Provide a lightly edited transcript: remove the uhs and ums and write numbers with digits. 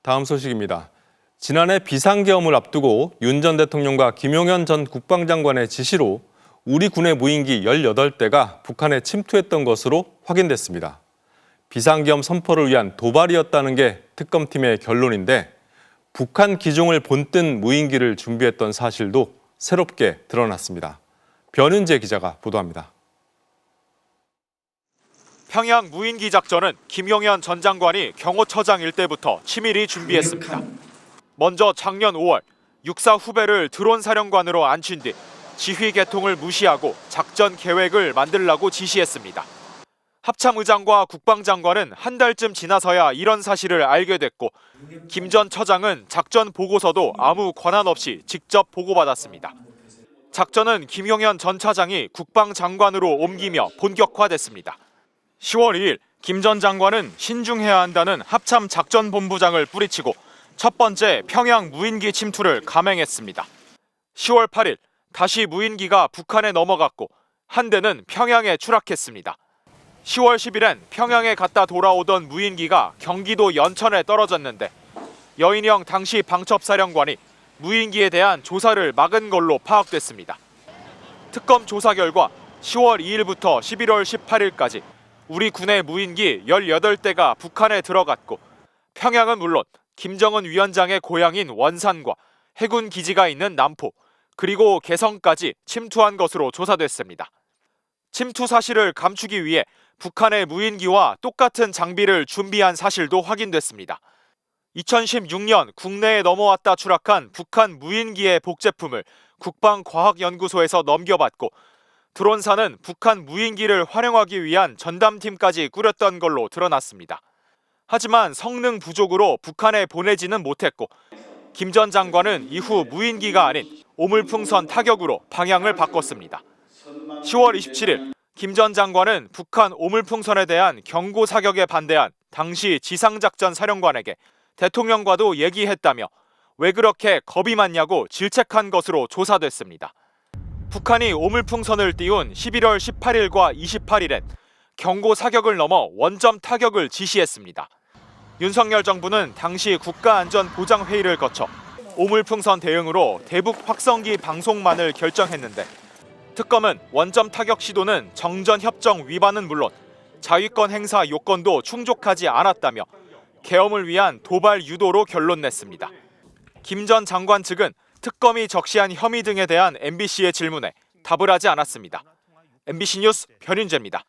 다음 소식입니다. 지난해 비상계엄을 앞두고 윤 전 대통령과 김용현 전 국방장관의 지시로 우리 군의 무인기 18대가 북한에 침투했던 것으로 확인됐습니다. 비상계엄 선포를 위한 도발이었다는 게 특검팀의 결론인데 북한 기종을 본뜬 무인기를 준비했던 사실도 새롭게 드러났습니다. 변은재 기자가 보도합니다. 평양 무인기 작전은 김용현 전 장관이 경호처장 일대부터 치밀히 준비했습니다. 먼저 작년 5월 육사 후배를 드론 사령관으로 앉힌 뒤 지휘 계통을 무시하고 작전 계획을 만들라고 지시했습니다. 합참 의장과 국방장관은 한 달쯤 지나서야 이런 사실을 알게 됐고 김 전 처장은 작전 보고서도 아무 권한 없이 직접 보고받았습니다. 작전은 김용현 전 차장이 국방장관으로 옮기며 본격화됐습니다. 10월 2일 김 전 장관은 신중해야 한다는 합참 작전본부장을 뿌리치고 첫 번째 평양 무인기 침투를 감행했습니다. 10월 8일 다시 무인기가 북한에 넘어갔고 한 대는 평양에 추락했습니다. 10월 10일엔 평양에 갔다 돌아오던 무인기가 경기도 연천에 떨어졌는데 여인영 당시 방첩사령관이 무인기에 대한 조사를 막은 걸로 파악됐습니다. 특검 조사 결과 10월 2일부터 11월 18일까지 우리 군의 무인기 18대가 북한에 들어갔고 평양은 물론 김정은 위원장의 고향인 원산과 해군 기지가 있는 남포 그리고 개성까지 침투한 것으로 조사됐습니다. 침투 사실을 감추기 위해 북한의 무인기와 똑같은 장비를 준비한 사실도 확인됐습니다. 2016년 국내에 넘어왔다 추락한 북한 무인기의 복제품을 국방과학연구소에서 넘겨받고 드론사는 북한 무인기를 활용하기 위한 전담팀까지 꾸렸던 걸로 드러났습니다. 하지만 성능 부족으로 북한에 보내지는 못했고 김 전 장관은 이후 무인기가 아닌 오물풍선 타격으로 방향을 바꿨습니다. 10월 27일 김 전 장관은 북한 오물풍선에 대한 경고 사격에 반대한 당시 지상작전 사령관에게 대통령과도 얘기했다며 왜 그렇게 겁이 많냐고 질책한 것으로 조사됐습니다. 북한이 오물풍선을 띄운 11월 18일과 28일엔 경고 사격을 넘어 원점 타격을 지시했습니다. 윤석열 정부는 당시 국가안전보장회의를 거쳐 오물풍선 대응으로 대북 확성기 방송만을 결정했는데 특검은 원점 타격 시도는 정전협정 위반은 물론 자위권 행사 요건도 충족하지 않았다며 계엄을 위한 도발 유도로 결론 냈습니다. 김 전 장관 측은 특검이 적시한 혐의 등에 대한 MBC의 질문에 답을 하지 않았습니다. MBC 뉴스 변윤재입니다.